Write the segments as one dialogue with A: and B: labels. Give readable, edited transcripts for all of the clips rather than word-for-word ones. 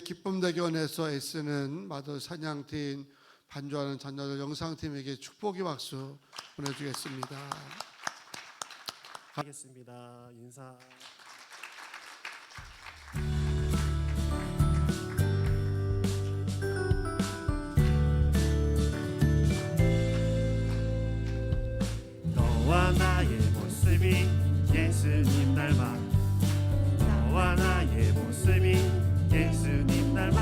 A: 기쁨대교원에서 애쓰는 마더 사냥팀, 반주하는 자녀들 영상팀에게 축복의 박수 보내주겠습니다.
B: 하겠습니다. 인사. 너와 나의 모습이 예수님 닮아, 너와 나의 모습이 예수님 닮아,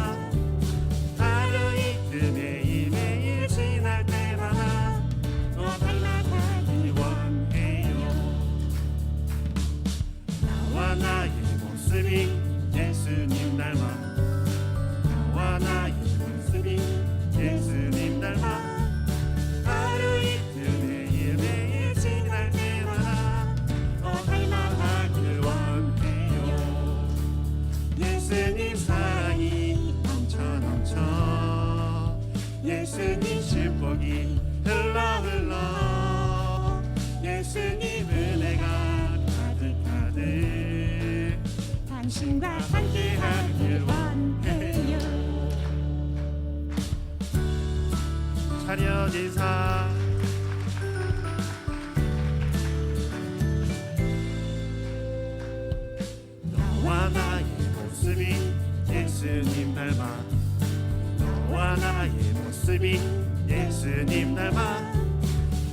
B: 하루 이틀 매일매일 지날 때마다 너 닮아가길 원해요. 너와 나의 모습이 예수님 닮아, 너와 나의 모습이 예수님 닮아, 하루 이틀 매일매일 지날 때마다 너 닮아가길 원해요. 예수님 사랑이 넘쳐 예수님 축복이 흘러 예수님 은혜가 가득가득 당신과 함께하길 원해요. 차렷 인사. 너와 나의 모습이 예수님 닮아, 너와 나의 모습이 예수님 닮아,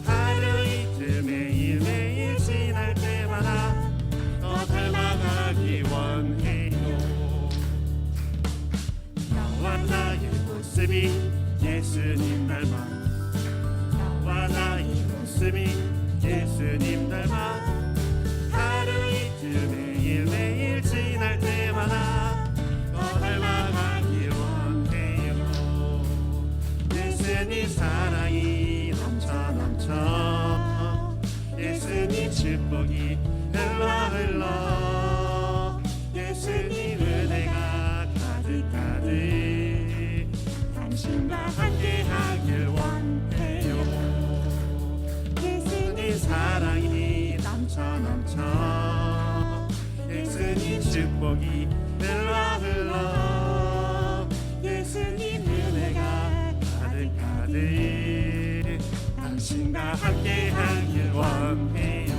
B: 하루 이틀 매일매일 지날 때마다 너 닮아가기 원해요. 너와 나의 모습이 예수님 닮아, 너와 나의 모습이 예수님 닮아, 하루 이틀 매일매일 지날 때마다 너 닮아가길 원해요. 예수님 사랑이 넘쳐 예수님 축복이 흘러 예수님 은혜가 가득가득 당신과 함께하길 원해요. 예수님 사랑이 넘쳐 예수님 축복이 흘러 예수님 은혜가 가득가득 당신과 함께하길 원해요.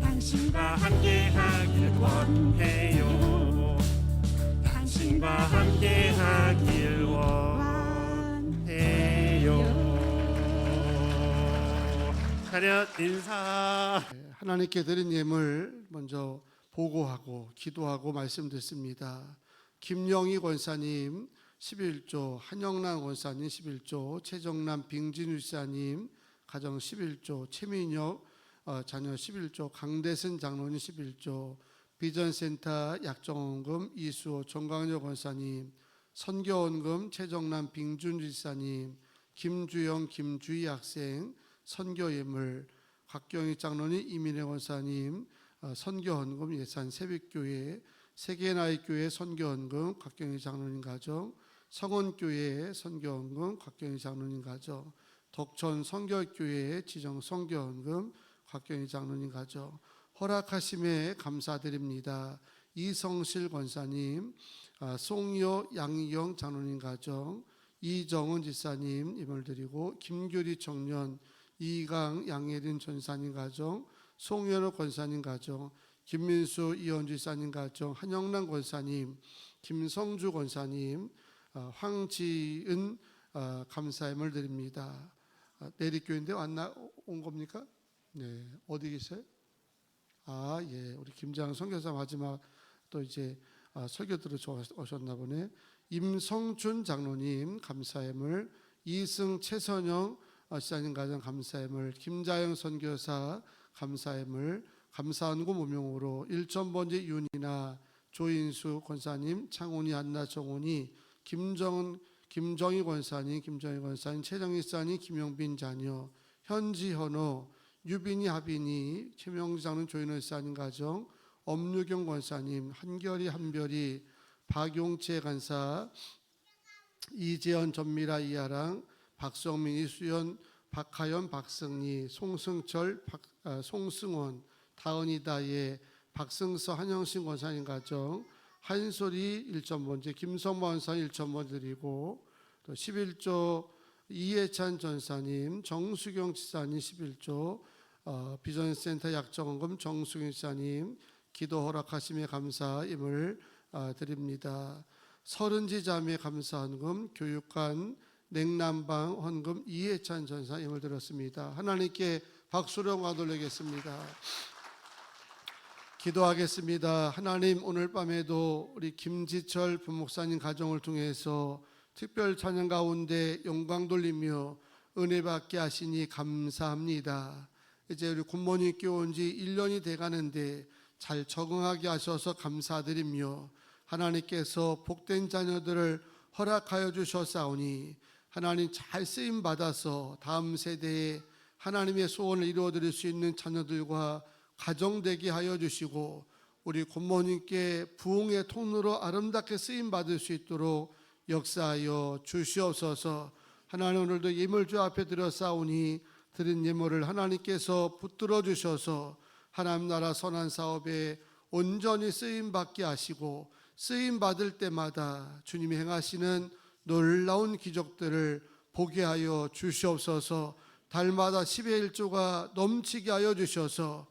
B: 당신과 함께하길 원해요. 당신과 함께하길 원해요. 차렷 인사.
A: 하나님께 드린 예물 먼저 보고하고 기도하고 말씀 듣습니다. 김영희 권사님 11조, 한영란 권사님 11조, 최정남 빙진유 지사님 가정 11조, 최민혁 자녀 11조, 강대선 장로님 11조, 비전센터 약정원금 이수호 정광여 권사님, 선교원금 최정남 빙준주 지사님, 김주영 김주희 학생 선교예물, 곽경희 장로님 이민혜 권사님 선교헌금 예산 새벽교회, 세계나이교회 선교헌금 곽경희 장로님 가정, 성원교회 선교헌금 곽경희 장로님 가정, 덕천 선교교회 지정 선교헌금 곽경희 장로님 가정, 허락하심에 감사드립니다. 이성실 권사님, 송여 양희영 장로님 가정, 이정은 지사님 예물 드리고, 김규리 청년, 이강 양예린 전사님 가정, 송현우 권사님 가정, 김민수 이현주 지사님 가정, 한영란 권사님, 김성주 권사님, 황지은 감사함을 드립니다. 내리교인데 온 겁니까? 네, 어디 계세요? 예, 우리 김장 선교사 마지막 또 이제 설교 들어 오셨나 보네. 임성준 장로님 감사함을, 이승 최선영 시장님 가정 감사함을, 김자영 선교사 감사함을, 감사헌금 무명으로 1,000번째 윤이나 조인수 권사님, 창훈이 안나 정훈이, 김정희 권사님, 최정희 사님, 김영빈 자녀, 현지 현호, 유빈이 하빈이, 최명주 장로님, 조인호 사님 가정, 엄유경 권사님, 한결이 한별이, 박용채 간사, 이재현 전미라 이하랑, 박성민 이수연, 박하연 박승리, 송승철 송승원, 다은이다예, 박승서 한영신 권사님 가정, 한솔이 1,000번째, 김성모 원사 1,000번 드리고 또 11조 이해찬 전사님, 정수경 지사님 11조 비전센터 약정원금 정수경 지사님 기도 허락하심에 감사임을 드립니다. 서른지 자매 감사헌금 교육관 냉남방 헌금 이해찬 전사임을 드렸습니다. 하나님께 박수를 영광 돌리겠습니다. 기도하겠습니다. 하나님, 오늘 밤에도 우리 김지철 부목사님 가정을 통해서 특별 찬양 가운데 영광 돌리며 은혜 받게 하시니 감사합니다. 이제 우리 굿모닝 온 지 1년이 돼가는데 잘 적응하게 하셔서 감사드리며 하나님께서 복된 자녀들을 허락하여 주셨사오니 하나님 잘 쓰임 받아서 다음 세대에 하나님의 소원을 이루어드릴 수 있는 자녀들과 가정 되게 하여 주시고 우리 굿모닝께 부흥의 통로로 아름답게 쓰임 받을 수 있도록 역사하여 주시옵소서. 하나님, 오늘도 예물 주 앞에 드렸사오니 드린 예물을 하나님께서 붙들어 주셔서 하나님 나라 선한 사업에 온전히 쓰임 받게 하시고 쓰임 받을 때마다 주님이 행하시는 놀라운 기적들을 보게 하여 주시옵소서. 달마다 10의 1조가 넘치게 하여 주셔서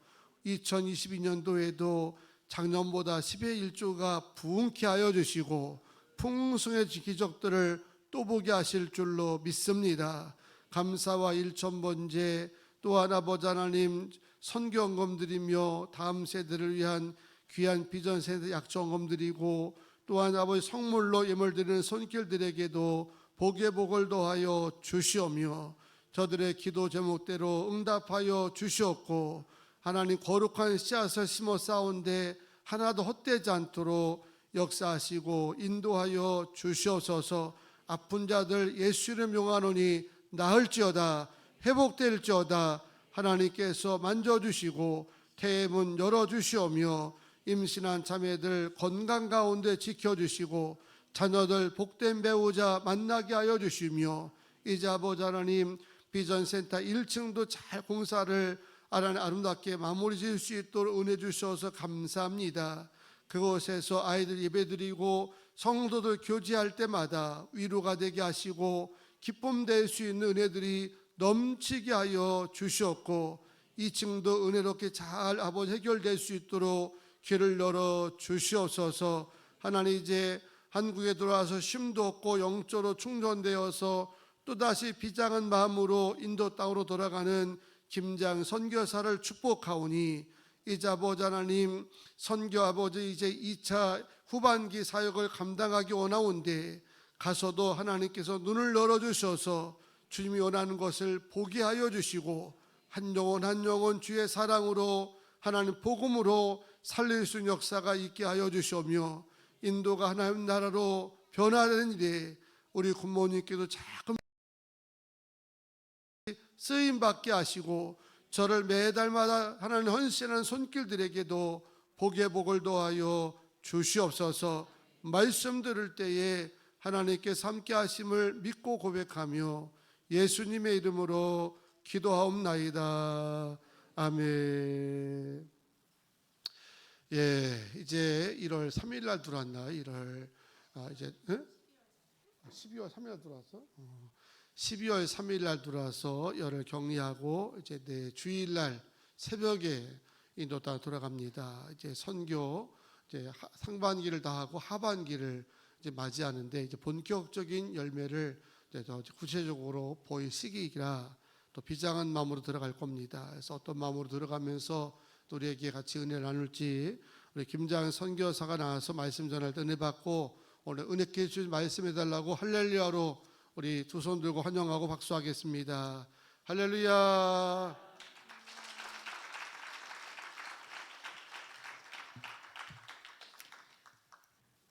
A: 2022년도에도 작년보다 10의 1조가 부흥케 하여 주시고 풍성의 기적들을 또 보게 하실 줄로 믿습니다. 감사와 1,000번째 또한 아버지 하나님 선교헌금 드리며 다음 세대를 위한 귀한 비전 세대 약정헌금 드리고 또한 아버지 성물로 예물 드리는 손길들에게도 복의 복을 더하여 주시오며 저들의 기도 제목대로 응답하여 주시옵고 하나님 거룩한 씨앗을 심어 쌓은데 하나도 헛되지 않도록 역사하시고 인도하여 주시옵소서. 아픈 자들 예수를 명하노니 나을지어다 회복될지어다. 하나님께서 만져주시고 태의 문 열어주시오며 임신한 자매들 건강 가운데 지켜주시고 자녀들 복된 배우자 만나게 하여 주시며 이제 아버지 하나님 비전센터 1층도 잘 공사를 아름답게 마무리 지을 수 있도록 은혜 주셔서 감사합니다. 그곳에서 아이들 예배드리고 성도들 교제할 때마다 위로가 되게 하시고 기쁨 될 수 있는 은혜들이 넘치게 하여 주셨고 2층도 은혜롭게 잘 아버지 해결될 수 있도록 길을 열어 주시옵소서. 하나님, 이제 한국에 들어와서 쉼도 없고 영적으로 충전되어서 또다시 비장한 마음으로 인도 땅으로 돌아가는 김장 선교사를 축복하오니 이제 아버지 하나님 선교 아버지 이제 2차 후반기 사역을 감당하기 원하온데 가서도 하나님께서 눈을 열어주셔서 주님이 원하는 것을 보게 하여 주시고 한 영혼 한 영혼 주의 사랑으로 하나님 복음으로 살릴 수 있는 역사가 있게 하여 주시오며 인도가 하나님 나라로 변화되는 일에 우리 굿모닝께도 자금 쓰임받게 하시고 저를 매달마다 하나님 헌신하는 손길들에게도 복의 복을 더하여 주시옵소서. 말씀 들을 때에 하나님께서 함께 하심을 믿고 고백하며 예수님의 이름으로 기도하옵나이다. 아멘. 예, 이제 1월 3일 날 들어왔나? 1월 이제 12월 3일 날 들어왔어? 12월 3일 날 들어와서 열을 격리하고 이제 내 주일 날 새벽에 인도 땅 돌아갑니다. 이제 선교 이제 상반기를 다 하고 하반기를 이제 맞이하는데 이제 본격적인 열매를 이제 더 구체적으로 보일 시기이라 또 비장한 마음으로 들어갈 겁니다. 그래서 어떤 마음으로 들어가면서 또 우리에게 같이 은혜를 나눌지 우리 김장 선교사가 나와서 말씀 전할 때 은혜 받고 오늘 은혜 주신 말씀해 달라고 할렐루야로 우리 두 손 들고 환영하고 박수하겠습니다. 할렐루야.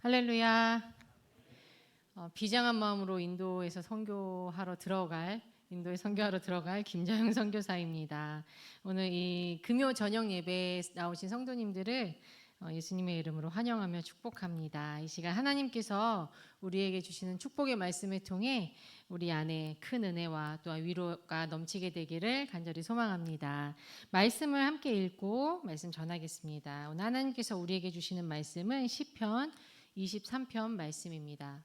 C: 할렐루야. 비장한 마음으로 인도에 선교하러 들어갈 김자영 선교사입니다. 오늘 이 금요 저녁 예배에 나오신 성도님들을 예수님의 이름으로 환영하며 축복합니다. 이 시간 하나님께서 우리에게 주시는 축복의 말씀을 통해 우리 안에 큰 은혜와 또한 위로가 넘치게 되기를 간절히 소망합니다. 말씀을 함께 읽고 말씀 전하겠습니다. 오늘 하나님께서 우리에게 주시는 말씀은 시편 23편 말씀입니다.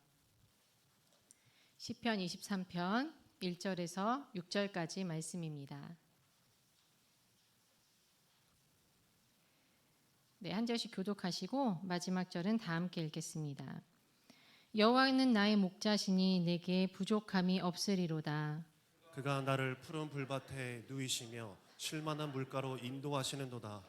C: 시편 23편 1절에서 6절까지 말씀입니다. 네, 한 절씩 교독하시고 마지막 절은 다 함께 읽겠습니다. 여호와는 나의 목자시니 내게 부족함이 없으리로다.
B: 그가 나를 푸른 불밭에 누이시며 쉴만한 물가로 인도하시는도다.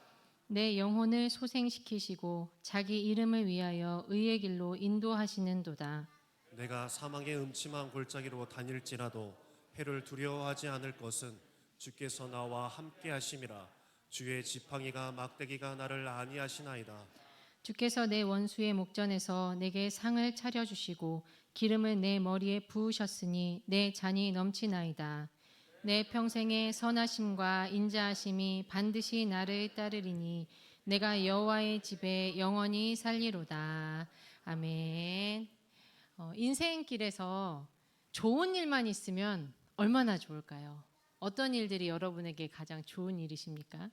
C: 내 영혼을 소생시키시고 자기 이름을 위하여 의의 길로 인도하시는도다.
B: 내가 사망의 음침한 골짜기로 다닐지라도 해를 두려워하지 않을 것은 주께서 나와 함께 하심이라. 주의 지팡이가 막대기가 나를 안위하시나이다.
C: 주께서 내 원수의 목전에서 내게 상을 차려주시고 기름을 내 머리에 부으셨으니 내 잔이 넘치나이다. 내 평생의 선하심과 인자하심이 반드시 나를 따르리니 내가 여호와의 집에 영원히 살리로다. 아멘. 인생길에서 좋은 일만 있으면 얼마나 좋을까요? 어떤 일들이 여러분에게 가장 좋은 일이십니까?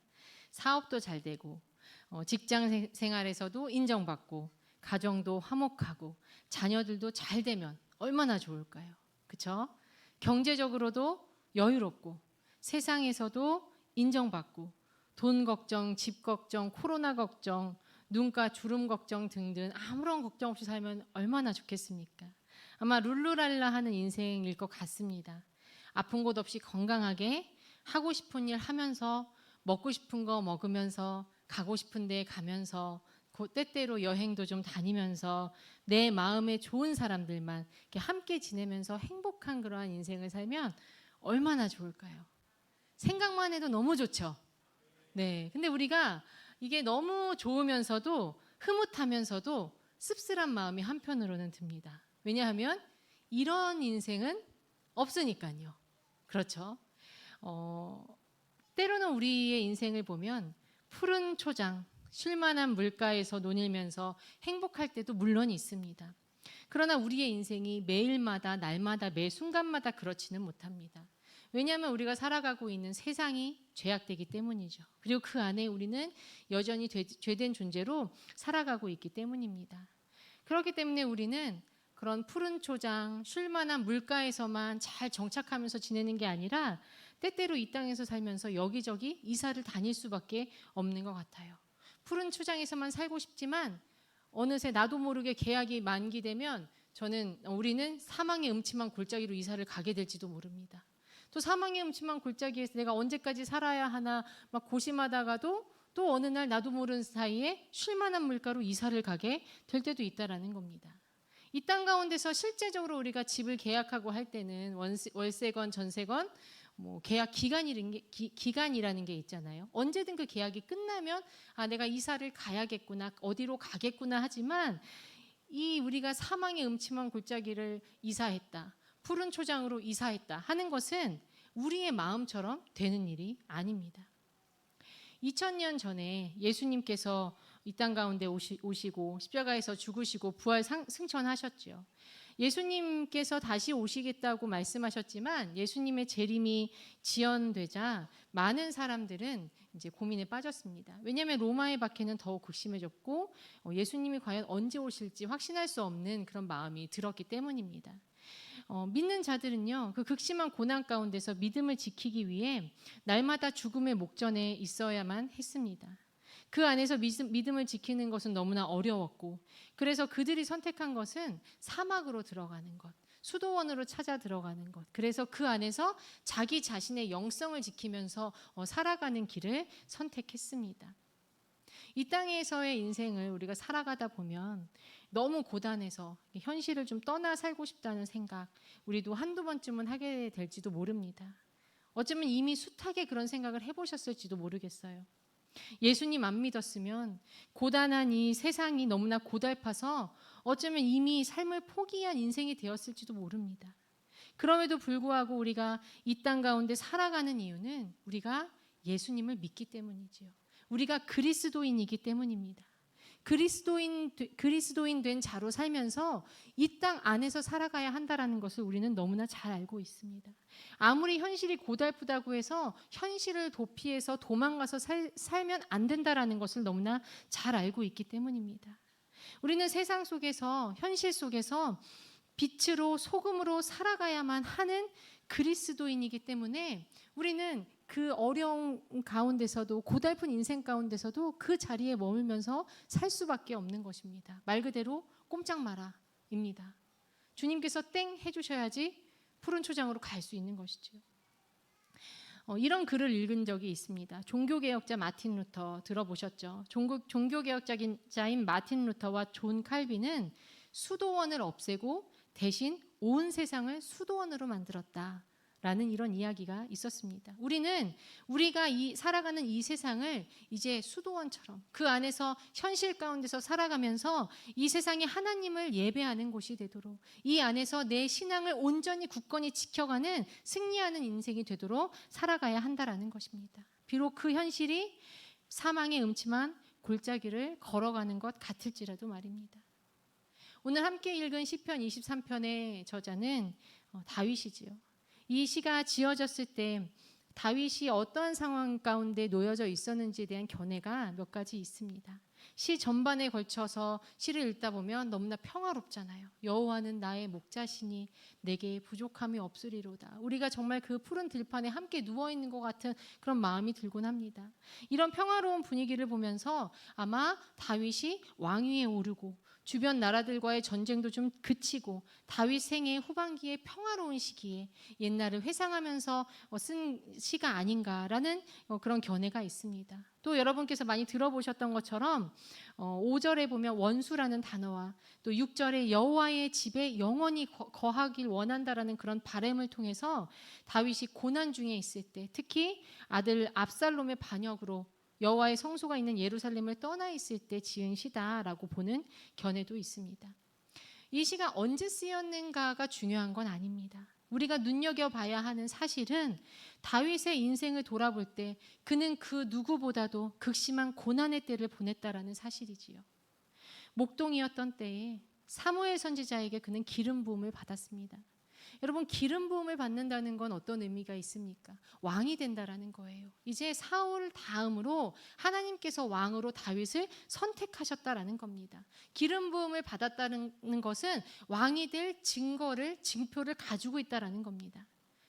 C: 사업도 잘 되고 직장 생활에서도 인정받고 가정도 화목하고 자녀들도 잘 되면 얼마나 좋을까요? 그렇죠? 경제적으로도 여유롭고 세상에서도 인정받고 돈 걱정, 집 걱정, 코로나 걱정, 눈가 주름 걱정 등등 아무런 걱정 없이 살면 얼마나 좋겠습니까? 아마 룰루랄라 하는 인생일 것 같습니다. 아픈 곳 없이 건강하게 하고 싶은 일 하면서 먹고 싶은 거 먹으면서 가고 싶은 데 가면서 때때로 여행도 좀 다니면서 내 마음에 좋은 사람들만 이렇게 함께 지내면서 행복한 그러한 인생을 살면 얼마나 좋을까요? 생각만 해도 너무 좋죠. 네. 근데 우리가 이게 너무 좋으면서도 흐뭇하면서도 씁쓸한 마음이 한편으로는 듭니다. 왜냐하면 이런 인생은 없으니까요. 그렇죠. 때로는 우리의 인생을 보면 푸른 초장, 쉴만한 물가에서 논일면서 행복할 때도 물론 있습니다. 그러나 우리의 인생이 매일마다 날마다 매 순간마다 그렇지는 못합니다. 왜냐하면 우리가 살아가고 있는 세상이 죄악되기 때문이죠. 그리고 그 안에 우리는 여전히 죄된 존재로 살아가고 있기 때문입니다. 그렇기 때문에 우리는 그런 푸른 초장, 쉴만한 물가에서만 잘 정착하면서 지내는 게 아니라 때때로 이 땅에서 살면서 여기저기 이사를 다닐 수밖에 없는 것 같아요. 푸른 초장에서만 살고 싶지만 어느새 나도 모르게 계약이 만기되면 우리는 사망의 음침한 골짜기로 이사를 가게 될지도 모릅니다. 또 사망의 음침한 골짜기에서 내가 언제까지 살아야 하나 막 고심하다가도 또 어느 날 나도 모르는 사이에 쉴만한 물가로 이사를 가게 될 때도 있다라는 겁니다. 이 땅 가운데서 실제적으로 우리가 집을 계약하고 할 때는 월세건 전세건 계약 기간이라는 게 있잖아요. 언제든 그 계약이 끝나면 내가 이사를 가야겠구나, 어디로 가겠구나 하지만 우리가 사망의 음침한 골짜기를 이사했다, 푸른 초장으로 이사했다 하는 것은 우리의 마음처럼 되는 일이 아닙니다. 2000년 전에 예수님께서 이 땅 가운데 오시고 십자가에서 죽으시고 부활 승천하셨죠. 예수님께서 다시 오시겠다고 말씀하셨지만 예수님의 재림이 지연되자 많은 사람들은 이제 고민에 빠졌습니다. 왜냐하면 로마의 박해는 더욱 극심해졌고 예수님이 과연 언제 오실지 확신할 수 없는 그런 마음이 들었기 때문입니다. 믿는 자들은요, 그 극심한 고난 가운데서 믿음을 지키기 위해 날마다 죽음의 목전에 있어야만 했습니다. 그 안에서 믿음을 지키는 것은 너무나 어려웠고, 그래서 그들이 선택한 것은 사막으로 들어가는 것, 수도원으로 찾아 들어가는 것, 그래서 그 안에서 자기 자신의 영성을 지키면서 살아가는 길을 선택했습니다. 이 땅에서의 인생을 우리가 살아가다 보면 너무 고단해서 현실을 좀 떠나 살고 싶다는 생각, 우리도 한두 번쯤은 하게 될지도 모릅니다. 어쩌면 이미 숱하게 그런 생각을 해보셨을지도 모르겠어요. 예수님 안 믿었으면 고단한 이 세상이 너무나 고달파서 어쩌면 이미 삶을 포기한 인생이 되었을지도 모릅니다. 그럼에도 불구하고 우리가 이 땅 가운데 살아가는 이유는 우리가 예수님을 믿기 때문이지요. 우리가 그리스도인이기 때문입니다. 그리스도인 된 자로 살면서 이 땅 안에서 살아가야 한다라는 것을 우리는 너무나 잘 알고 있습니다. 아무리 현실이 고달프다고 해서 현실을 도피해서 도망가서 살면 안 된다라는 것을 너무나 잘 알고 있기 때문입니다. 우리는 세상 속에서, 현실 속에서 빛으로 소금으로 살아가야만 하는 그리스도인이기 때문에 우리는 그 어려운 가운데서도, 고달픈 인생 가운데서도 그 자리에 머물면서 살 수밖에 없는 것입니다. 말 그대로 꼼짝 마라입니다. 주님께서 땡 해주셔야지 푸른 초장으로 갈 수 있는 것이죠. 이런 글을 읽은 적이 있습니다. 종교개혁자 마틴 루터 들어보셨죠? 종교개혁자인 마틴 루터와 존 칼빈은 수도원을 없애고 대신 온 세상을 수도원으로 만들었다라는 이런 이야기가 있었습니다. 우리가 살아가는 이 세상을 이제 수도원처럼 그 안에서 현실 가운데서 살아가면서 이 세상이 하나님을 예배하는 곳이 되도록, 이 안에서 내 신앙을 온전히 굳건히 지켜가는 승리하는 인생이 되도록 살아가야 한다라는 것입니다. 비록 그 현실이 사망의 음침한 골짜기를 걸어가는 것 같을지라도 말입니다. 오늘 함께 읽은 시편 23편의 저자는 다윗이지요. 이 시가 지어졌을 때 다윗이 어떠한 상황 가운데 놓여져 있었는지에 대한 견해가 몇 가지 있습니다. 시 전반에 걸쳐서 시를 읽다 보면 너무나 평화롭잖아요. 여호와는 나의 목자시니 내게 부족함이 없으리로다. 우리가 정말 그 푸른 들판에 함께 누워있는 것 같은 그런 마음이 들곤 합니다. 이런 평화로운 분위기를 보면서 아마 다윗이 왕위에 오르고 주변 나라들과의 전쟁도 좀 그치고 다윗 생애 후반기에 평화로운 시기에 옛날을 회상하면서 쓴 시가 아닌가라는 그런 견해가 있습니다. 또 여러분께서 많이 들어보셨던 것처럼 5절에 보면 원수라는 단어와 또 6절에 여호와의 집에 영원히 거하길 원한다라는 그런 바람을 통해서 다윗이 고난 중에 있을 때, 특히 아들 압살롬의 반역으로 여호와의 성소가 있는 예루살렘을 떠나 있을 때 지은 시다라고 보는 견해도 있습니다. 이 시가 언제 쓰였는가가 중요한 건 아닙니다. 우리가 눈여겨봐야 하는 사실은 다윗의 인생을 돌아볼 때 그는 그 누구보다도 극심한 고난의 때를 보냈다라는 사실이지요. 목동이었던 때에 사무엘 선지자에게 그는 기름 부음을 받았습니다. 여러분, 기름 부음을 받는다는 건 어떤 의미가 있습니까? 왕이 된다라는 거예요. 이제 사울 다음으로 하나님께서 왕으로 다윗을 선택하셨다라는 겁니다. 기름 부음을 받았다는 것은 왕이 될 징표를 가지고 있다라는 겁니다.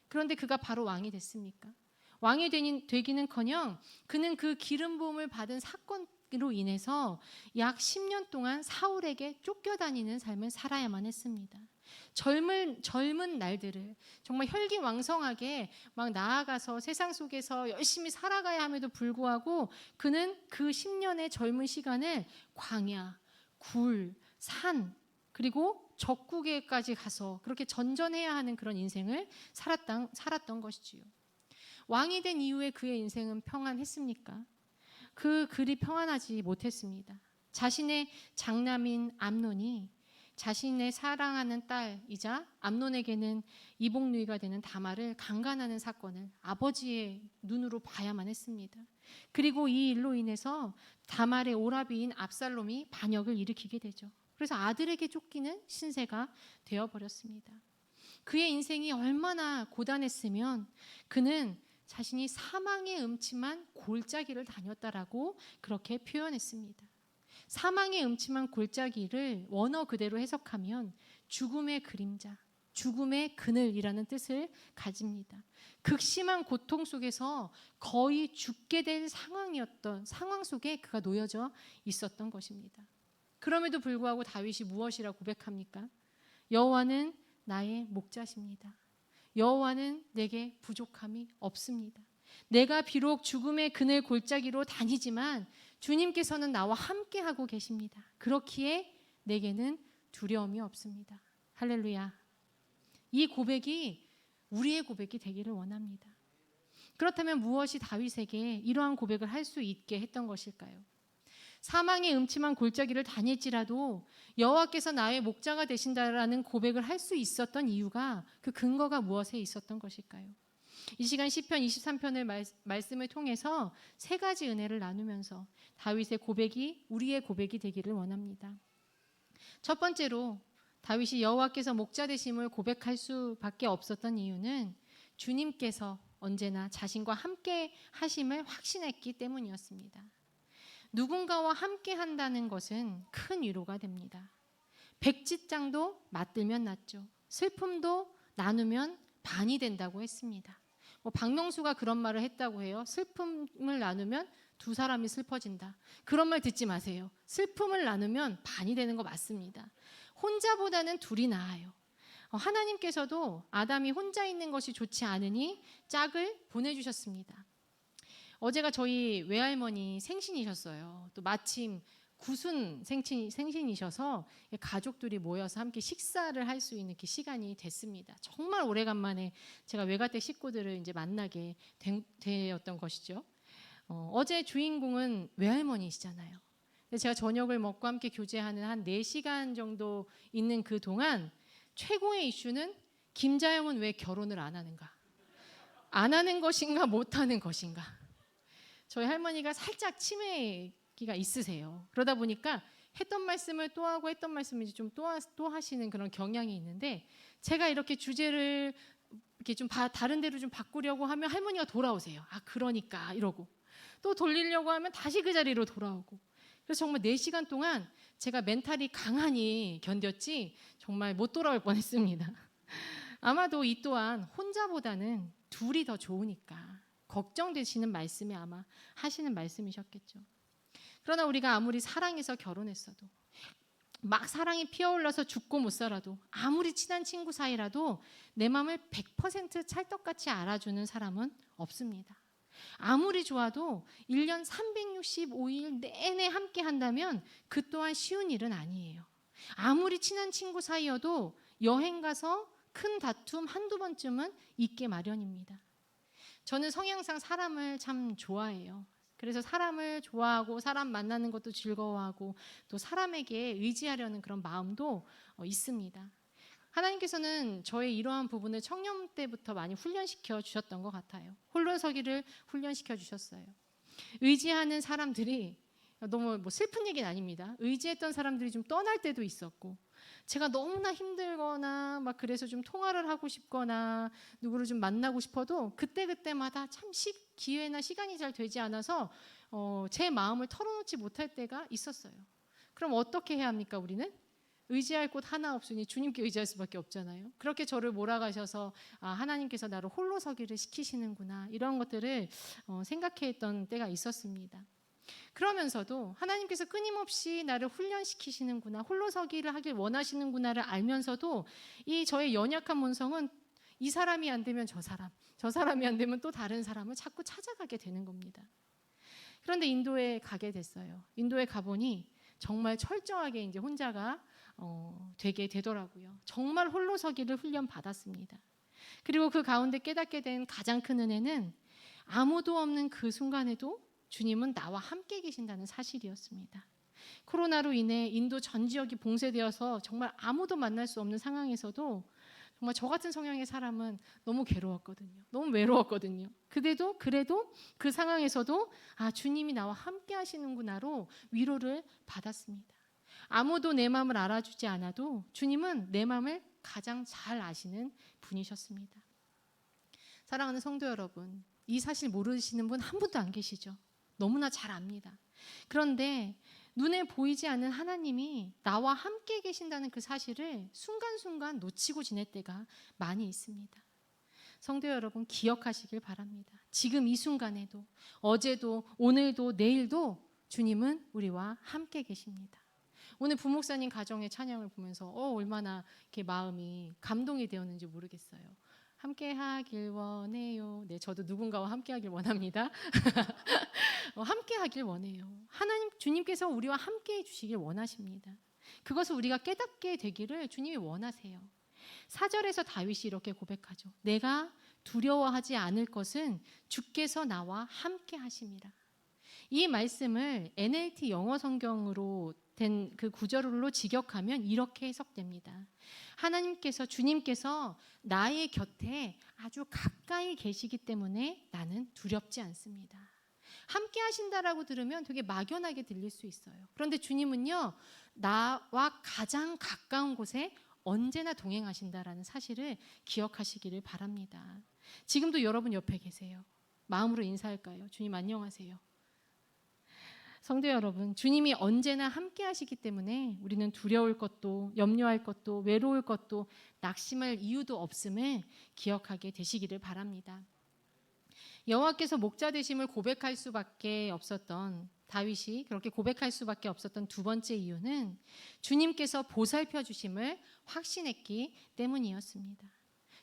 C: 그런데 그가 바로 왕이 됐습니까? 왕이 되기는커녕 그는 그 기름 부음을 받은 사건으로 인해서 약 10년 동안 사울에게 쫓겨다니는 삶을 살아야만 했습니다. 젊은 날들을 정말 혈기왕성하게 막 나아가서 세상 속에서 열심히 살아가야 함에도 불구하고 그는 그 10년의 젊은 시간을 광야, 굴, 산, 그리고 적국에까지 가서 그렇게 전전해야 하는 그런 인생을 살았던 것이지요. 왕이 된 이후에 그의 인생은 평안했습니까? 그리 평안하지 못했습니다. 자신의 장남인 암논이 자신의 사랑하는 딸이자 암논에게는 이복누이가 되는 다말을 강간하는 사건을 아버지의 눈으로 봐야만 했습니다. 그리고 이 일로 인해서 다말의 오라비인 압살롬이 반역을 일으키게 되죠. 그래서 아들에게 쫓기는 신세가 되어버렸습니다. 그의 인생이 얼마나 고단했으면 그는 자신이 사망의 음침한 골짜기를 다녔다라고 그렇게 표현했습니다. 사망의 음침한 골짜기를 원어 그대로 해석하면 죽음의 그림자, 죽음의 그늘이라는 뜻을 가집니다. 극심한 고통 속에서 거의 죽게 될 상황 속에 그가 놓여져 있었던 것입니다. 그럼에도 불구하고 다윗이 무엇이라 고백합니까? 여호와는 나의 목자십니다. 여호와는 내게 부족함이 없습니다. 내가 비록 죽음의 그늘 골짜기로 다니지만 주님께서는 나와 함께하고 계십니다. 그렇기에 내게는 두려움이 없습니다. 할렐루야. 이 고백이 우리의 고백이 되기를 원합니다. 그렇다면 무엇이 다윗에게 이러한 고백을 할 수 있게 했던 것일까요? 사망의 음침한 골짜기를 다닐지라도 여호와께서 나의 목자가 되신다라는 고백을 할 수 있었던 이유가, 그 근거가 무엇에 있었던 것일까요? 이 시간 시편 23편을 말씀을 통해서 세 가지 은혜를 나누면서 다윗의 고백이 우리의 고백이 되기를 원합니다. 첫 번째로 다윗이 여호와께서 목자 되심을 고백할 수밖에 없었던 이유는 주님께서 언제나 자신과 함께 하심을 확신했기 때문이었습니다. 누군가와 함께 한다는 것은 큰 위로가 됩니다. 백지장도 맞들면 낫죠. 슬픔도 나누면 반이 된다고 했습니다. 박명수가 그런 말을 했다고 해요. 슬픔을 나누면 두 사람이 슬퍼진다. 그런 말 듣지 마세요. 슬픔을 나누면 반이 되는 거 맞습니다. 혼자보다는 둘이 나아요. 하나님께서도 아담이 혼자 있는 것이 좋지 않으니 짝을 보내주셨습니다. 어제가 저희 외할머니 생신이셨어요. 또 마침 구순 생신이셔서 가족들이 모여서 함께 식사를 할 수 있는 그 시간이 됐습니다. 정말 오래간만에 제가 외가댁 식구들을 이제 만나게 되었던 것이죠. 어제 주인공은 외할머니시잖아요. 제가 저녁을 먹고 함께 교제하는 한 4시간 정도 있는 그 동안 최고의 이슈는 김자영은 왜 결혼을 안 하는가? 안 하는 것인가 못 하는 것인가? 저희 할머니가 살짝 치매기가 있으세요. 그러다 보니까 했던 말씀을 또 하고 했던 말씀을 이제 좀 또 하시는 그런 경향이 있는데 제가 이렇게 주제를 이렇게 좀 다른 데로 좀 바꾸려고 하면 할머니가 돌아오세요. 아 그러니까 이러고 또 돌리려고 하면 다시 그 자리로 돌아오고 그래서 정말 4시간 동안 제가 멘탈이 강하니 견뎠지 정말 못 돌아올 뻔했습니다. 아마도 이 또한 혼자보다는 둘이 더 좋으니까 걱정되시는 말씀이 아마 하시는 말씀이셨겠죠. 그러나 우리가 아무리 사랑해서 결혼했어도 막 사랑이 피어올라서 죽고 못 살아도 아무리 친한 친구 사이라도 내 마음을 100% 찰떡같이 알아주는 사람은 없습니다. 아무리 좋아도 1년 365일 내내 함께 한다면 그 또한 쉬운 일은 아니에요. 아무리 친한 친구 사이여도 여행 가서 큰 다툼 한두 번쯤은 있게 마련입니다. 저는 성향상 사람을 참 좋아해요. 그래서 사람을 좋아하고 사람 만나는 것도 즐거워하고 또 사람에게 의지하려는 그런 마음도 있습니다. 하나님께서는 저의 이러한 부분을 청년 때부터 많이 훈련시켜 주셨던 것 같아요. 홀로서기를 훈련시켜 주셨어요. 의지하는 사람들이 너무 슬픈 얘기는 아닙니다. 의지했던 사람들이 좀 떠날 때도 있었고 제가 너무나 힘들거나 막 그래서 좀 통화를 하고 싶거나 누구를 좀 만나고 싶어도 그때그때마다 참 기회나 시간이 잘 되지 않아서 제 마음을 털어놓지 못할 때가 있었어요. 그럼 어떻게 해야 합니까 우리는? 의지할 곳 하나 없으니 주님께 의지할 수밖에 없잖아요. 그렇게 저를 몰아가셔서 하나님께서 나를 홀로 서기를 시키시는구나 이런 것들을 생각했던 때가 있었습니다. 그러면서도 하나님께서 끊임없이 나를 훈련시키시는구나 홀로 서기를 하길 원하시는구나를 알면서도 이 저의 연약한 본성은 이 사람이 안 되면 저 사람이 안 되면 또 다른 사람을 자꾸 찾아가게 되는 겁니다. 그런데 인도에 가게 됐어요. 인도에 가보니 정말 철저하게 이제 혼자가 되게 되더라고요. 정말 홀로 서기를 훈련 받았습니다. 그리고 그 가운데 깨닫게 된 가장 큰 은혜는 아무도 없는 그 순간에도 주님은 나와 함께 계신다는 사실이었습니다. 코로나로 인해 인도 전 지역이 봉쇄되어서 정말 아무도 만날 수 없는 상황에서도 정말 저 같은 성향의 사람은 너무 괴로웠거든요. 너무 외로웠거든요. 그래도 그 상황에서도 주님이 나와 함께 하시는구나로 위로를 받았습니다. 아무도 내 마음을 알아주지 않아도 주님은 내 마음을 가장 잘 아시는 분이셨습니다. 사랑하는 성도 여러분, 이 사실 모르시는 분 한 분도 안 계시죠? 너무나 잘 압니다. 그런데 눈에 보이지 않는 하나님이 나와 함께 계신다는 그 사실을 순간순간 놓치고 지낼 때가 많이 있습니다. 성도 여러분 기억하시길 바랍니다. 지금 이 순간에도 어제도 오늘도 내일도 주님은 우리와 함께 계십니다. 오늘 부목사님 가정의 찬양을 보면서 얼마나 이렇게 마음이 감동이 되었는지 모르겠어요. 함께 하길 원해요. 네, 저도 누군가와 함께 하길 원합니다. 함께 하길 원해요. 하나님 주님께서 우리와 함께 해 주시길 원하십니다. 그것을 우리가 깨닫게 되기를 주님이 원하세요. 4절에서 다윗이 이렇게 고백하죠. 내가 두려워하지 않을 것은 주께서 나와 함께 하심이라. 이 말씀을 NLT 영어 성경으로 된 그 구절로 직역하면 이렇게 해석됩니다. 하나님께서, 주님께서 나의 곁에 아주 가까이 계시기 때문에 나는 두렵지 않습니다. 함께 하신다라고 들으면 되게 막연하게 들릴 수 있어요. 그런데 주님은요, 나와 가장 가까운 곳에 언제나 동행하신다라는 사실을 기억하시기를 바랍니다. 지금도 여러분 옆에 계세요. 마음으로 인사할까요? 주님 안녕하세요. 성도 여러분, 주님이 언제나 함께 하시기 때문에 우리는 두려울 것도, 염려할 것도, 외로울 것도, 낙심할 이유도 없음을 기억하게 되시기를 바랍니다. 여호와께서 목자 되심을 고백할 수밖에 없었던, 다윗이 그렇게 고백할 수밖에 없었던 두 번째 이유는 주님께서 보살펴 주심을 확신했기 때문이었습니다.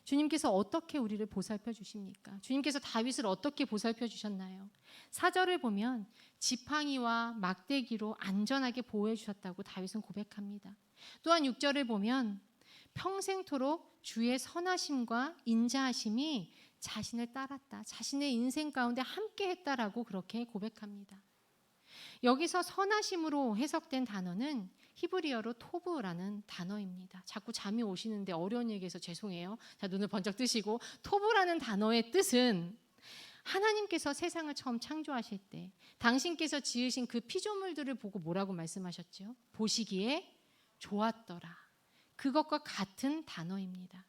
C: 주님께서 어떻게 우리를 보살펴 주십니까? 주님께서 다윗을 어떻게 보살펴 주셨나요? 4절을 보면 지팡이와 막대기로 안전하게 보호해 주셨다고 다윗은 고백합니다. 또한 6절을 보면 평생토록 주의 선하심과 인자하심이 자신을 따랐다, 자신의 인생 가운데 함께 했다라고 그렇게 고백합니다. 여기서 선하심으로 해석된 단어는 히브리어로 토브라는 단어입니다. 자꾸 잠이 오시는데 어려운 얘기해서 죄송해요. 자, 눈을 번쩍 뜨시고, 토브라는 단어의 뜻은 하나님께서 세상을 처음 창조하실 때 당신께서 지으신 그 피조물들을 보고 뭐라고 말씀하셨죠? 보시기에 좋았더라. 그것과 같은 단어입니다.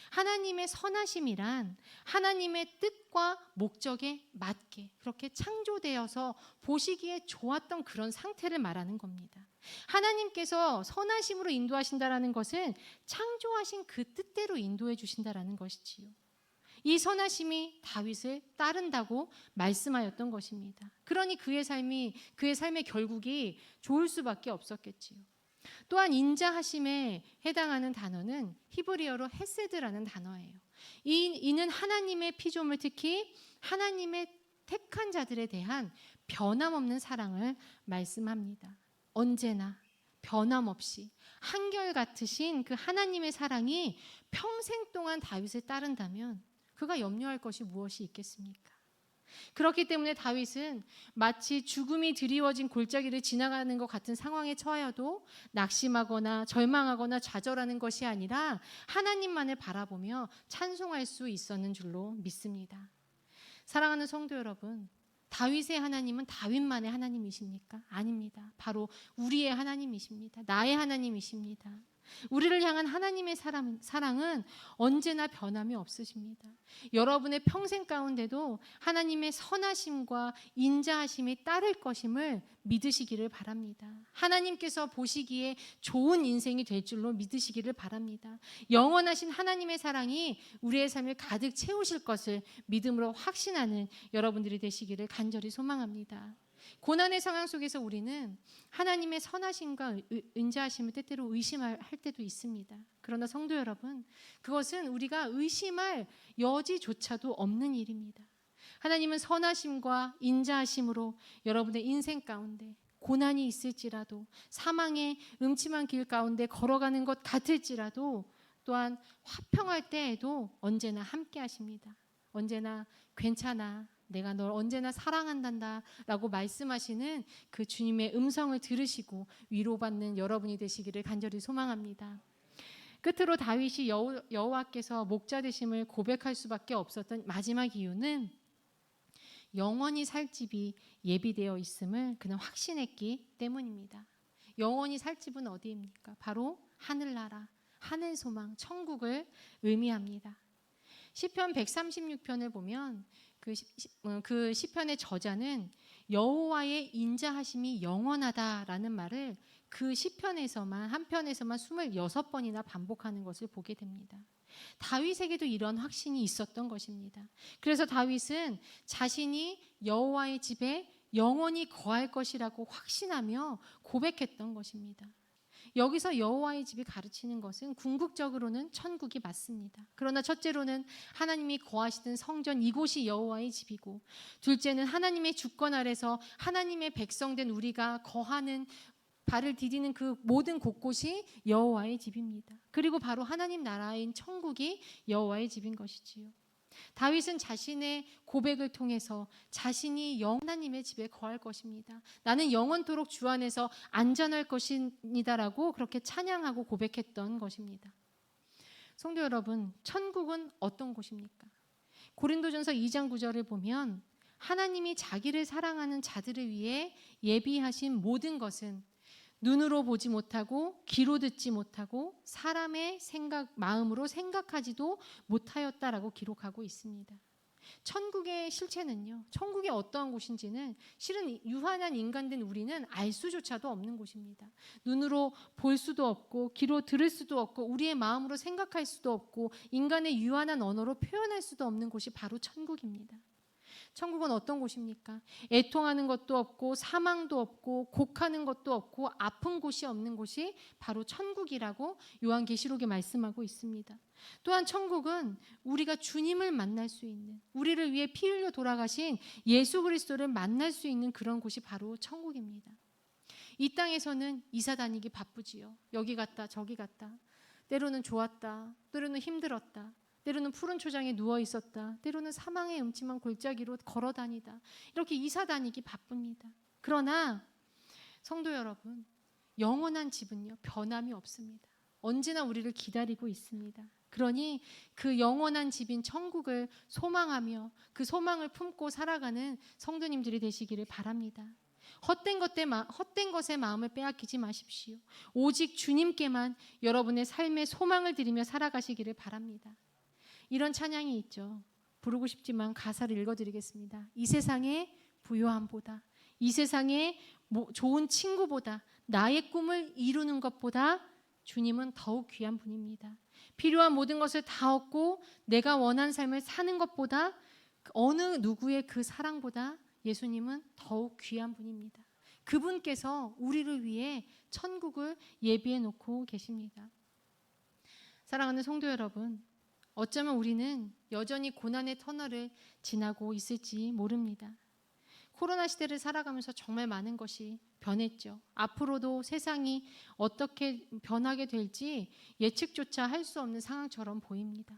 C: 하나님의 선하심이란 하나님의 뜻과 목적에 맞게 그렇게 창조되어서 보시기에 좋았던 그런 상태를 말하는 겁니다. 하나님께서 선하심으로 인도하신다라는 것은 창조하신 그 뜻대로 인도해 주신다라는 것이지요. 이 선하심이 다윗을 따른다고 말씀하였던 것입니다. 그러니 그의 삶의 결국이 좋을 수밖에 없었겠지요. 또한 인자하심에 해당하는 단어는 히브리어로 헤세드라는 단어예요. 이는 하나님의 피조물, 특히 하나님의 택한 자들에 대한 변함없는 사랑을 말씀합니다. 언제나 변함없이 한결같으신 그 하나님의 사랑이 평생 동안 다윗을 따른다면 그가 염려할 것이 무엇이 있겠습니까? 그렇기 때문에 다윗은 마치 죽음이 드리워진 골짜기를 지나가는 것 같은 상황에 처하여도 낙심하거나 절망하거나 좌절하는 것이 아니라 하나님만을 바라보며 찬송할 수 있었는 줄로 믿습니다. 사랑하는 성도 여러분, 다윗의 하나님은 다윗만의 하나님이십니까? 아닙니다. 바로 우리의 하나님이십니다. 나의 하나님이십니다. 우리를 향한 하나님의 사랑은 언제나 변함이 없으십니다. 여러분의 평생 가운데도 하나님의 선하심과 인자하심이 따를 것임을 믿으시기를 바랍니다. 하나님께서 보시기에 좋은 인생이 될 줄로 믿으시기를 바랍니다. 영원하신 하나님의 사랑이 우리의 삶을 가득 채우실 것을 믿음으로 확신하는 여러분들이 되시기를 간절히 소망합니다. 고난의 상황 속에서 우리는 하나님의 선하심과 인자하심을 때때로 의심할 때도 있습니다. 그러나 성도 여러분, 그것은 우리가 의심할 여지조차도 없는 일입니다. 하나님은 선하심과 인자하심으로 여러분의 인생 가운데 고난이 있을지라도, 사망의 음침한 길 가운데 걸어가는 것 같을지라도, 또한 화평할 때에도 언제나 함께 하십니다. 언제나 괜찮아, 내가 널 언제나 사랑한단다 라고 말씀하시는 그 주님의 음성을 들으시고 위로받는 여러분이 되시기를 간절히 소망합니다. 끝으로 다윗이 여호와께서 목자 되심을 고백할 수밖에 없었던 마지막 이유는 영원히 살 집이 예비되어 있음을 그는 확신했기 때문입니다. 영원히 살 집은 어디입니까? 바로 하늘나라, 하늘소망, 천국을 의미합니다. 시편 136편을 보면 그 시편의 저자는 여호와의 인자하심이 영원하다라는 말을 그 시편에서만, 한 편에서만 26번이나 반복하는 것을 보게 됩니다. 다윗에게도 이런 확신이 있었던 것입니다. 그래서 다윗은 자신이 여호와의 집에 영원히 거할 것이라고 확신하며 고백했던 것입니다. 여기서 여호와의 집이 가르치는 것은 궁극적으로는 천국이 맞습니다. 그러나 첫째로는 하나님이 거하시는 성전, 이곳이 여호와의 집이고, 둘째는 하나님의 주권 아래서 하나님의 백성된 우리가 거하는, 발을 디디는 그 모든 곳곳이 여호와의 집입니다. 그리고 바로 하나님 나라인 천국이 여호와의 집인 것이지요. 다윗은 자신의 고백을 통해서 자신이 하나님의 집에 거할 것입니다. 나는 영원토록 주 안에서 안전할 것입니다라고 그렇게 찬양하고 고백했던 것입니다. 성도 여러분, 천국은 어떤 곳입니까? 고린도전서 2장 9절을 보면 하나님이 자기를 사랑하는 자들을 위해 예비하신 모든 것은 눈으로 보지 못하고 귀로 듣지 못하고 사람의 마음으로 생각하지도 못하였다라고 기록하고 있습니다. 천국의 실체는요, 천국이 어떠한 곳인지는 실은 유한한 인간된 우리는 알 수조차도 없는 곳입니다. 눈으로 볼 수도 없고 귀로 들을 수도 없고 우리의 마음으로 생각할 수도 없고 인간의 유한한 언어로 표현할 수도 없는 곳이 바로 천국입니다. 천국은 어떤 곳입니까? 애통하는 것도 없고 사망도 없고 곡하는 것도 없고 아픈 곳이 없는 곳이 바로 천국이라고 요한계시록에 말씀하고 있습니다. 또한 천국은 우리가 주님을 만날 수 있는, 우리를 위해 피 흘려 돌아가신 예수 그리스도를 만날 수 있는 그런 곳이 바로 천국입니다. 이 땅에서는 이사 다니기 바쁘지요. 여기 갔다 저기 갔다. 때로는 좋았다, 때로는 힘들었다, 때로는 푸른 초장에 누워 있었다, 때로는 사망의 음침한 골짜기로 걸어 다니다, 이렇게 이사 다니기 바쁩니다. 그러나 성도 여러분, 영원한 집은요, 변함이 없습니다. 언제나 우리를 기다리고 있습니다. 그러니 그 영원한 집인 천국을 소망하며 그 소망을 품고 살아가는 성도님들이 되시기를 바랍니다. 헛된 것에 마음을 빼앗기지 마십시오. 오직 주님께만 여러분의 삶의 소망을 드리며 살아가시기를 바랍니다. 이런 찬양이 있죠. 부르고 싶지만 가사를 읽어드리겠습니다. 이 세상의 부요함보다, 이 세상의 좋은 친구보다, 나의 꿈을 이루는 것보다 주님은 더욱 귀한 분입니다. 필요한 모든 것을 다 얻고 내가 원하는 삶을 사는 것보다, 어느 누구의 그 사랑보다 예수님은 더욱 귀한 분입니다. 그분께서 우리를 위해 천국을 예비해 놓고 계십니다. 사랑하는 성도 여러분, 어쩌면 우리는 여전히 고난의 터널을 지나고 있을지 모릅니다. 코로나 시대를 살아가면서 정말 많은 것이 변했죠. 앞으로도 세상이 어떻게 변하게 될지 예측조차 할 수 없는 상황처럼 보입니다.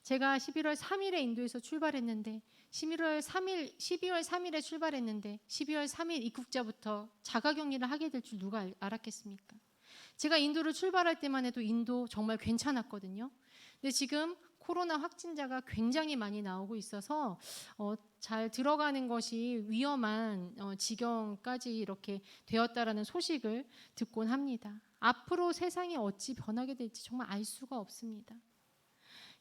C: 제가 11월 3일에 인도에서 출발했는데 12월 3일에 출발했는데 12월 3일 입국자부터 자가격리를 하게 될 줄 누가 알았겠습니까? 제가 인도를 출발할 때만 해도 인도 정말 괜찮았거든요. 근데 지금 코로나 확진자가 굉장히 많이 나오고 있어서 잘 들어가는 것이 위험한 지경까지 이렇게 되었다라는 소식을 듣곤 합니다. 앞으로 세상이 어찌 변하게 될지 정말 알 수가 없습니다.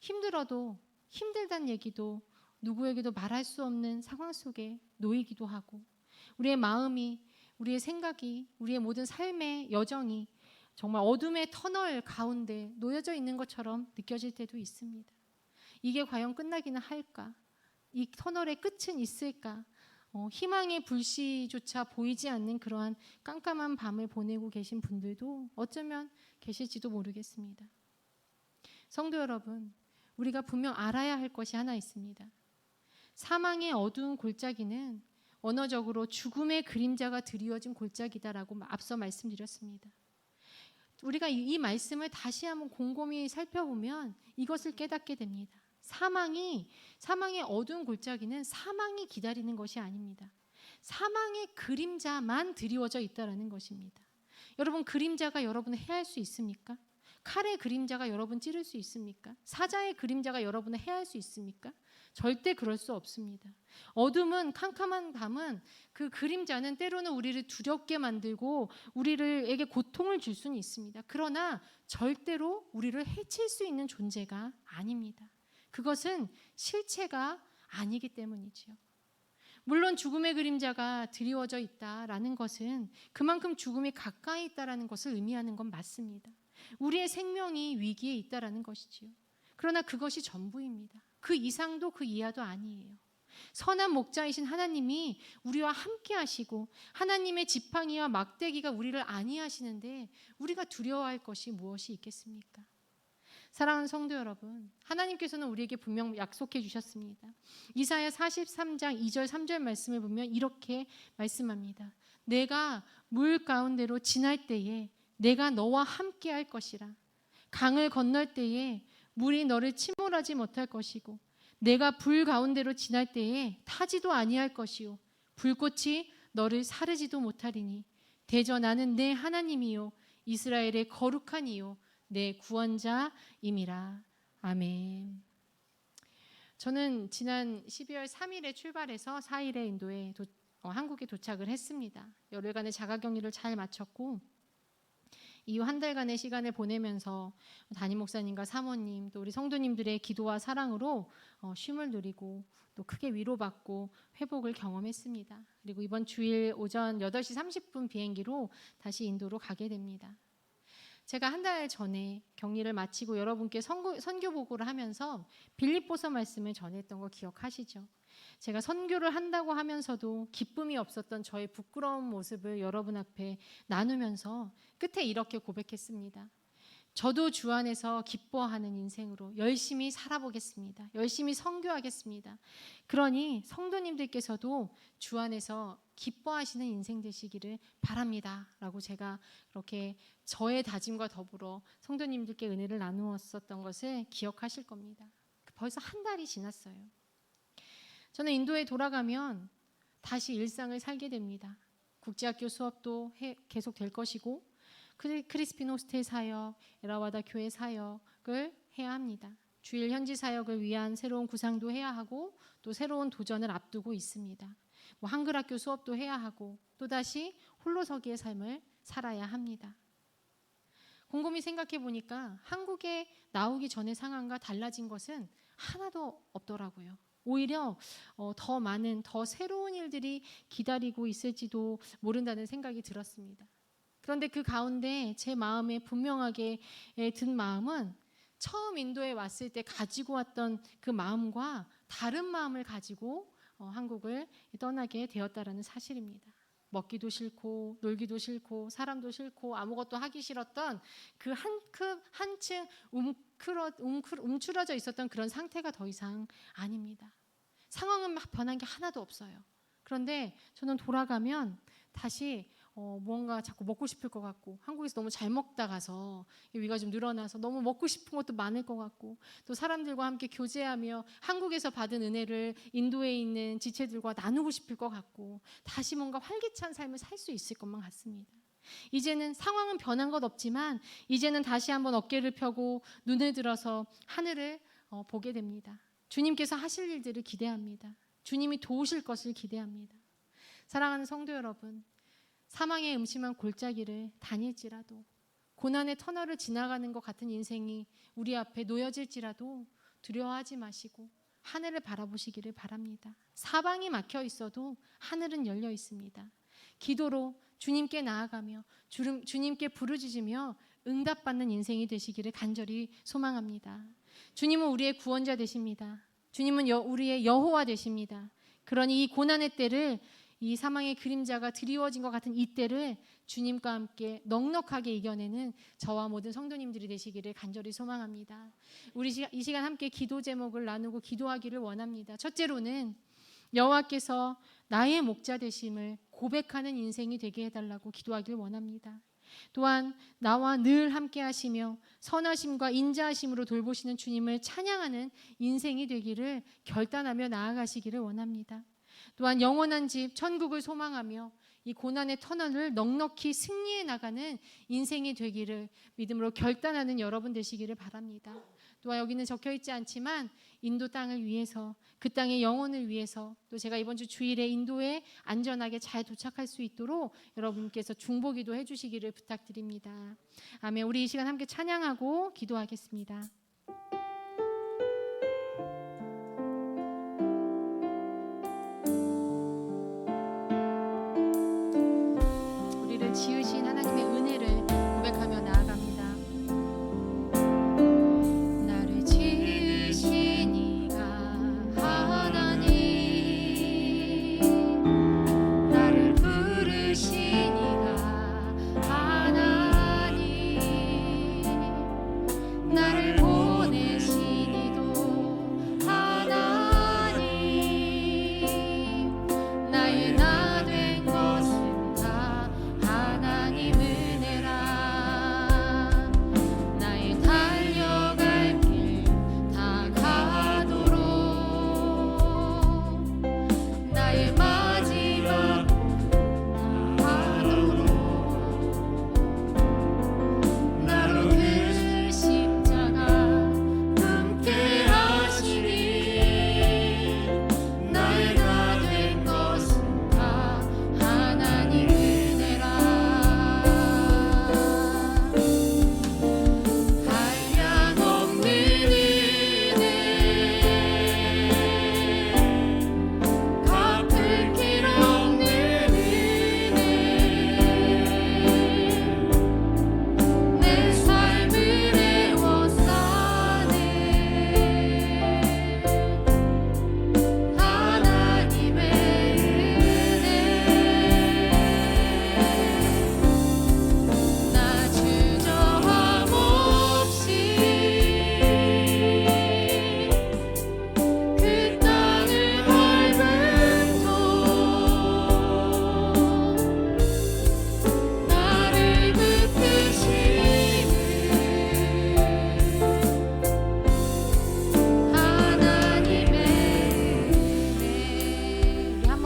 C: 힘들어도 힘들다는 얘기도 누구에게도 말할 수 없는 상황 속에 놓이기도 하고, 우리의 마음이, 우리의 생각이, 우리의 모든 삶의 여정이 정말 어둠의 터널 가운데 놓여져 있는 것처럼 느껴질 때도 있습니다. 이게 과연 끝나기는 할까? 이 터널의 끝은 있을까? 희망의 불씨조차 보이지 않는 그러한 깜깜한 밤을 보내고 계신 분들도 어쩌면 계실지도 모르겠습니다. 성도 여러분, 우리가 분명 알아야 할 것이 하나 있습니다. 사망의 어두운 골짜기는 언어적으로 죽음의 그림자가 드리워진 골짜기다라고 앞서 말씀드렸습니다. 우리가 이 말씀을 다시 한번 곰곰이 살펴보면 이것을 깨닫게 됩니다. 사망의 어두운 골짜기는 사망이 기다리는 것이 아닙니다. 사망의 그림자만 드리워져 있다라는 것입니다. 여러분, 그림자가 여러분을 해할 수 있습니까? 칼의 그림자가 여러분 찌를 수 있습니까? 사자의 그림자가 여러분을 해할 수 있습니까? 절대 그럴 수 없습니다. 어둠은, 캄캄한 밤은, 그 그림자는 때로는 우리를 두렵게 만들고 우리에게 고통을 줄 수는 있습니다. 그러나 절대로 우리를 해칠 수 있는 존재가 아닙니다. 그것은 실체가 아니기 때문이지요. 물론 죽음의 그림자가 드리워져 있다라는 것은 그만큼 죽음이 가까이 있다라는 것을 의미하는 건 맞습니다. 우리의 생명이 위기에 있다라는 것이지요. 그러나 그것이 전부입니다. 그 이상도 그 이하도 아니에요. 선한 목자이신 하나님이 우리와 함께 하시고 하나님의 지팡이와 막대기가 우리를 안위하시는데 우리가 두려워할 것이 무엇이 있겠습니까? 사랑하는 성도 여러분, 하나님께서는 우리에게 분명 약속해 주셨습니다. 이사야 43장 2절 3절 말씀을 보면 이렇게 말씀합니다. 내가 물 가운데로 지날 때에 내가 너와 함께 할 것이라. 강을 건널 때에 물이 너를 침몰하지 못할 것이고 내가 불 가운데로 지날 때에 타지도 아니할 것이요 불꽃이 너를 사르지도 못하리니 대저 나는 내 하나님이요 이스라엘의 거룩한 이요 내 구원자임이라. 아멘. 저는 지난 12월 3일에 출발해서 4일에 인도에 한국에 도착을 했습니다. 열흘간의 자가격리를 잘 마쳤고 이후 한 달간의 시간을 보내면서 담임 목사님과 사모님 또 우리 성도님들의 기도와 사랑으로 쉼을 누리고 또 크게 위로받고 회복을 경험했습니다. 그리고 이번 주일 오전 8시 30분 비행기로 다시 인도로 가게 됩니다. 제가 한 달 전에 격리를 마치고 여러분께 선교 보고를 하면서 빌립보서 말씀을 전했던 거 기억하시죠? 제가 선교를 한다고 하면서도 기쁨이 없었던 저의 부끄러운 모습을 여러분 앞에 나누면서 끝에 이렇게 고백했습니다. 저도 주 안에서 기뻐하는 인생으로 열심히 살아보겠습니다. 열심히 선교하겠습니다. 그러니 성도님들께서도 주 안에서 기뻐하시는 인생 되시기를 바랍니다. 라고 제가 그렇게 저의 다짐과 더불어 성도님들께 은혜를 나누었었던 것을 기억하실 겁니다. 벌써 한 달이 지났어요. 저는 인도에 돌아가면 다시 일상을 살게 됩니다. 국제학교 수업도 계속 될 것이고 크리스핀 호스텔 사역, 에라와다 교회 사역을 해야 합니다. 주일 현지 사역을 위한 새로운 구상도 해야 하고 또 새로운 도전을 앞두고 있습니다. 한글 학교 수업도 해야 하고 또다시 홀로서기의 삶을 살아야 합니다. 곰곰이 생각해 보니까 한국에 나오기 전의 상황과 달라진 것은 하나도 없더라고요. 오히려 더 많은 더 새로운 일들이 기다리고 있을지도 모른다는 생각이 들었습니다. 그런데 그 가운데 제 마음에 분명하게 든 마음은 처음 인도에 왔을 때 가지고 왔던 그 마음과 다른 마음을 가지고 한국을 떠나게 되었다라는 사실입니다. 먹기도 싫고 놀기도 싫고 사람도 싫고 아무것도 하기 싫었던 그 한층 움츠러져 있었던 그런 상태가 더 이상 아닙니다. 상황은 막 변한 게 하나도 없어요. 그런데 저는 돌아가면 다시 뭔가 자꾸 먹고 싶을 것 같고 한국에서 너무 잘 먹다 가서 위가 좀 늘어나서 너무 먹고 싶은 것도 많을 것 같고 또 사람들과 함께 교제하며 한국에서 받은 은혜를 인도에 있는 지체들과 나누고 싶을 것 같고 다시 뭔가 활기찬 삶을 살 수 있을 것만 같습니다. 이제는 상황은 변한 것 없지만 이제는 다시 한번 어깨를 펴고 눈을 들어서 하늘을 보게 됩니다. 주님께서 하실 일들을 기대합니다. 주님이 도우실 것을 기대합니다. 사랑하는 성도 여러분, 사망의 음침한 골짜기를 다닐지라도 고난의 터널을 지나가는 것 같은 인생이 우리 앞에 놓여질지라도 두려워하지 마시고 하늘을 바라보시기를 바랍니다. 사방이 막혀 있어도 하늘은 열려 있습니다. 기도로 주님께 나아가며 주님께 부르짖으며 응답받는 인생이 되시기를 간절히 소망합니다. 주님은 우리의 구원자 되십니다. 주님은 우리의 여호와 되십니다. 그러니 이 고난의 때를 이 사망의 그림자가 드리워진 것 같은 이 때를 주님과 함께 넉넉하게 이겨내는 저와 모든 성도님들이 되시기를 간절히 소망합니다. 우리 이 시간 함께 기도 제목을 나누고 기도하기를 원합니다. 첫째로는 여호와께서 나의 목자 되심을 고백하는 인생이 되게 해달라고 기도하기를 원합니다. 또한 나와 늘 함께 하시며 선하심과 인자하심으로 돌보시는 주님을 찬양하는 인생이 되기를 결단하며 나아가시기를 원합니다. 또한 영원한 집 천국을 소망하며 이 고난의 터널을 넉넉히 승리해 나가는 인생이 되기를 믿음으로 결단하는 여러분 되시기를 바랍니다. 또한 여기는 적혀있지 않지만 인도 땅을 위해서 그 땅의 영혼을 위해서 또 제가 이번 주 주일에 인도에 안전하게 잘 도착할 수 있도록 여러분께서 중보기도 해주시기를 부탁드립니다. 아멘. 우리 이 시간 함께 찬양하고 기도하겠습니다. 지으신 하나님의 은혜를 고백하며 나아갑니다. 나를 지으신 이가 하나님, 나를 부르신 이가 하나님, 나를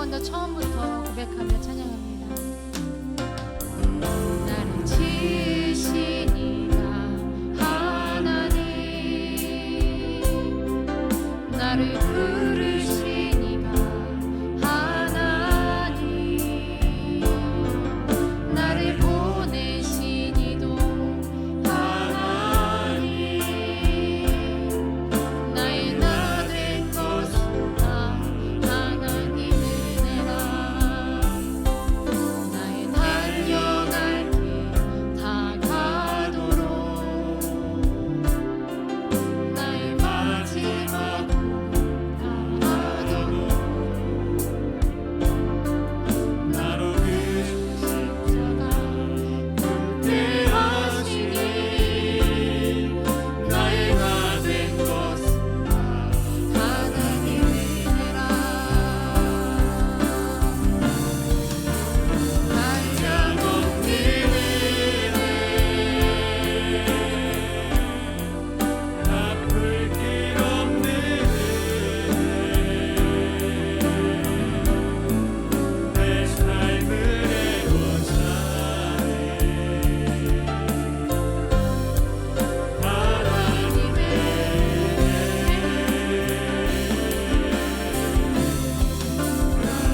C: 번 더 처음부터 고백하며 찬양합니다. 나를 지으신 이가 하나님, 나를 부르신 이가 하나님, 나를 보내신 이도 하나님, 나의 나 된 것은 다 하나님 은혜라. 나의 달려갈 길 다 가도록 나의 마지막 다하도록 나로 그 십자가 은혜하시니 나의 나 된 것은 다 하나님 은혜라. 한량없는 은혜 갚을 길 없는 내 삶을 애워싸네. 하나님의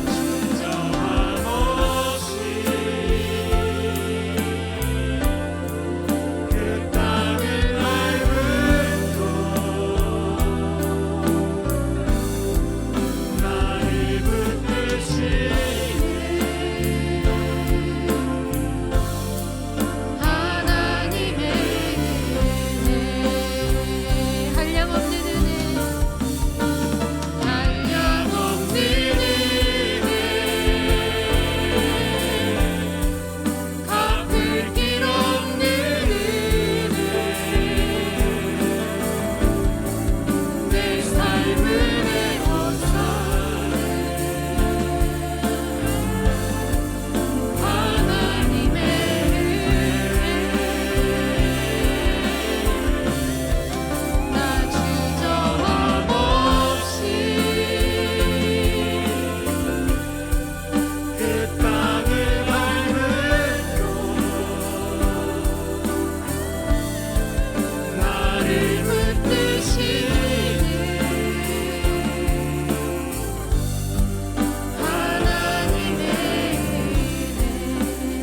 C: 주저함 없이 그 땅을 밟고 나를 붙드시네. 하나님의 은혜, 한량없는 은혜, 한량없는 은혜, 갚을 길 없는 은혜, 내 삶을 애워싸네. 하나님의 나 주저함 없이 그 땅을 밟고 나를 붙드시네. 하나님의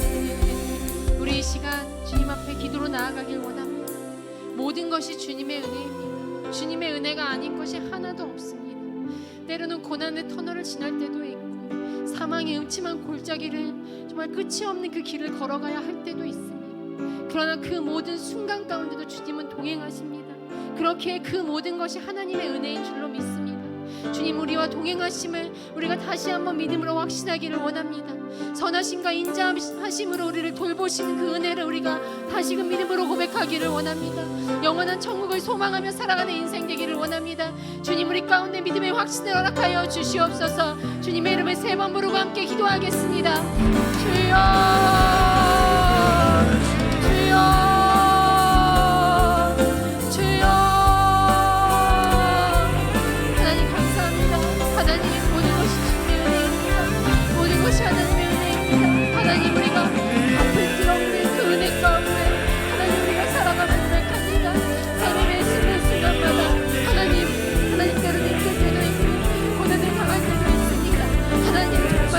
C: 은혜. 우리 이 시간 주님 앞에 기도로 나아가길 원합니다. 모든 것이 주님의 은혜입니다. 주님의 은혜가 아닌 것이 하나도 없습니다. 때로는 고난의 터널을 지날 때도 있고 사망의 음침한 골짜기를 정말 끝이 없는 그 길을 걸어가야 할 때도 있습니다. 그러나 그 모든 순간 가운데도 주님은 동행하십니다. 그렇게 그 모든 것이 하나님의 은혜인 줄로 믿습니다. 주님 우리와 동행하심을 우리가 다시 한번 믿음으로 확신하기를 원합니다. 선하심과 인자하심으로 우리를 돌보시는 그 은혜를 우리가 다시금 믿음으로 고백하기를 원합니다. 영원한 천국을 소망하며 살아가는 인생 되기를 원합니다. 주님 우리 가운데 믿음의 확신을 허락하여 주시옵소서. 주님의 이름을 세 번 부르고 함께 기도하겠습니다. 주여 주여 주여. 하나님 감사합니다. 하나님 모든 것이 주님의 은혜입니다. 모든 것이 하나님의 은혜입니다. 하나님 우리가 갚을 길 없는 그 은혜 가운데 하나님 우리가 살아가는 고백합니다. 삶의 순간순간마다 하나님께로 힘들 때도 있고 고난을 당할 때도 있습니다. 하나님 정말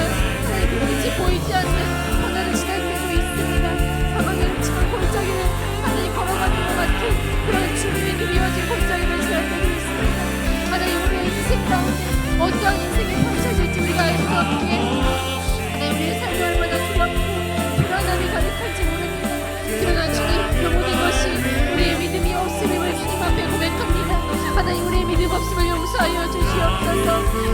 C: 하나님 빛이 보이지 않는 고난을 지날 때도 있습니다. 사망의 음침한 골짜기를 하나님 걸어가는 것 같은 그런 주님의 드리워진 골짜기를 지날 때도 있습니다. 하나님 우리의 인생 가운데 어떠한 인생이 펼쳐질지 우리가 알 수 없기에 하나님 우리의 삶이 얼마나 두렵고 불안함이 가득한지 모릅니다. 그러나 주님 그 모든 것이 우리의 믿음이 없음을 주님 앞에 고백합니다. 하나님 우리의 믿음 없음을 용서하여 주시옵소서.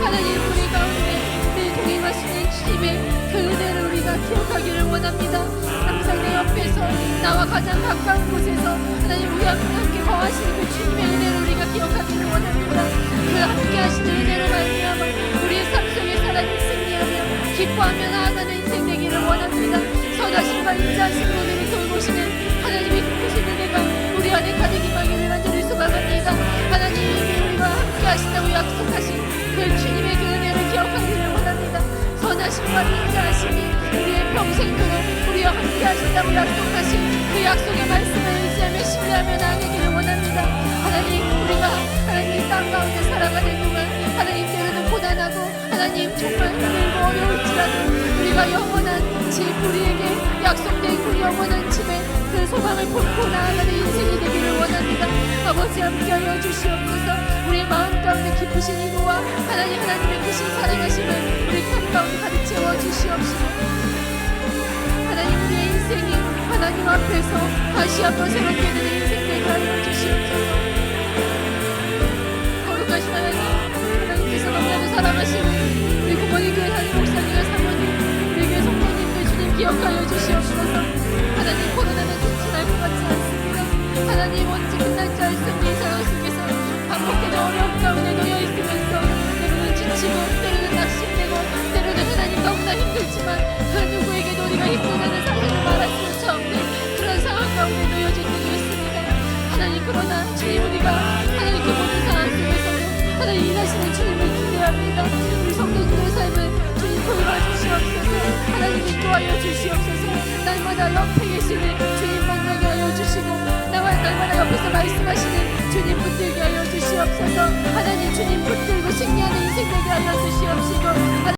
C: 하나님 우리 가운데 늘 동행하시는 주님의 그 은혜를 우리가 기억하기를 원합니다. 항상 내 옆에서 나와 가장 가까운 곳에서 하나님 우리와 함께 거하시는 그 주님의 은혜를 우리가 기억하기를 원합니다. 그 함께 하시는 은혜로 말미암아 우리의 삶 속에 하나님 승리하며 기뻐하며 나아가는 인생 되기를 원합니다. 선하심과 인자하심으로 우리를 돌보시는 하나님의 크신 은혜가 우리 안에 가득임하기를 간절히 소망합니다. 하나님이 우리와 함께 하신다고 약속하신 그 주님의 그 은혜를 기억하기를 원합니다. 주님과 동행하시니 우리의 평생도록 우리와 함께 하신다고 약속하신 그 약속의 말씀을 의지하며 신뢰하며 나아가기를 원합니다. 하나님, 우리가 하나님 땅 가운데 살아가는 동안 하나님 때로는 고단하고 하나님 정말 힘들고 어려울지라도 우리가 영원한 집, 우리에게 약속된 그 영원한 집에 그 소망을 품고 나아가는 인생이 되기를 원합니다. 아버지 함께하여 주시옵소서. 우리의 마음 가운데 깊으신 이루와 하나님의 크신 사랑하심을 우리 삶 가운데 가득 채워 주시옵시고, 하나님 우리의 인생이 하나님 앞에서 다시 한번 새롭게 되는 인생 되게 하여 주시옵소서. 거룩하신 하나님께서 너무나도 사랑하시는 우리 구원의 교회 담임 목사님과 사모님, 우리 교회 성도님들 주님 기억하여 주시옵소서. 하나님, 코로나는 끝이 것 같지 않습니다. 하나님, 언제 끝날지 알 수 없는 이 상황 속에서 반복되는 어려움 가운데 놓여 있으면서 때로는 지치고 때로는 낙심되고 때로는 하나님 너무나 힘들지만 그 누구에게도 우리가 힘들다는 사실을 말할 수 없는 그런 상황 가운데 놓여질 때도 있습니다. 하나님, 그러나 주님, 우리가 하나님 그 모든 상황 속에서도 하나님 일하시는 주님을 기대합니다. 우리 성도들의 삶을 주님 도와주시옵소서. 하나님 인도하여 주시옵소서. 날마다 옆에 계시는 주님 만나게 하여 주시고 날마다 옆에서 말씀하시는 주님 붙들게 하여 주시옵소서. 하나님, 주님 붙들고 승리하는 인생 되게 하여 주시옵시고